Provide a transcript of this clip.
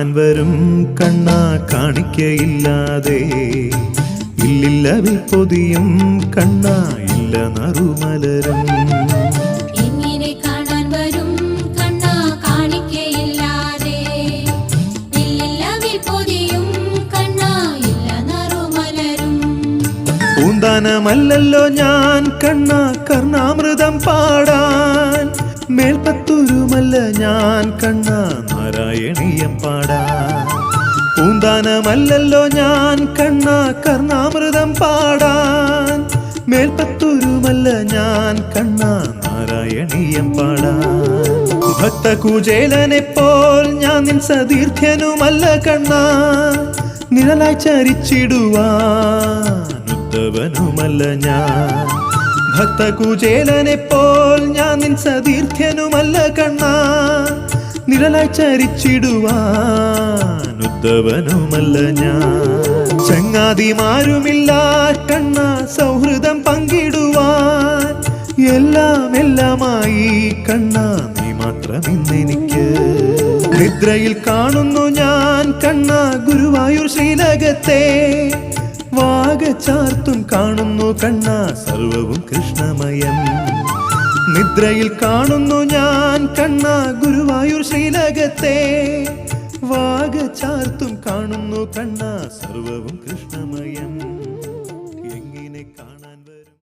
കാണാൻ വരും കണ്ണാ കാണിക്കയില്ലാതെ ഇല്ലില്ലവിൽ പൊതിയും കണ്ണാ ഇല്ല നറുമലരും എങ്ങനെ കാണാൻ വരും കണ്ണാ കാണിക്കയില്ലാതെ ഇല്ലില്ലവിൽ പൊതിയും കണ്ണാ ഇല്ല നറുമലരും പൂന്താനമല്ലല്ലോ ഞാൻ കണ്ണാ കർണാമൃതം പാടാൻ മേൽപ്പത്തൂരുമല്ല ഞാൻ കണ്ണാ നാരായണീയം പാടാൻ പൂന്താനമല്ലല്ലോ ഞാൻ കണ്ണാ കർണാമൃതം പാടാൻ മേൽപ്പത്തൂരുമല്ല ഞാൻ കണ്ണാ നാരായണീയം പാടാൻ ഭക്തകുചേലനെപ്പോൽ ഞാൻ നിൻ സതീർത്ഥ്യനുമല്ല കണ്ണാ നിഴലായി ചരിച്ചിടുവാൻ ഉദ്ധവനുമല്ല ഞാൻ ഭക്തകുചേലനെപ്പോൽ ഞാൻ നിൻ സതീർത്ഥ്യനുമല്ല കണ്ണാ നിഴലായി ചരിച്ചിടുവാൻ ഉദ്ധവനുമല്ല ഞാൻ ചങ്ങാതിമാരുമില്ല കണ്ണാ സൗഹൃദം പങ്കിടുവാൻ എല്ലാമായി കണ്ണാ നീ മാത്രം ഇന്നെനിക്ക് നിദ്രയിൽ കാണുന്നു ഞാൻ കണ്ണാ ഗുരുവായൂർ ശ്രീലകത്തെ വാഗചാർത്തും കാണുന്നു കണ്ണാ സർവവും കൃഷ്ണമയം നിദ്രയിൽ കാണുന്നു ഞാൻ കണ്ണാ ഗുരുവായൂർ ശ്രീലകത്തെ വാഗചാർത്തും കാണുന്നു കണ്ണാ സർവവും കൃഷ്ണമയം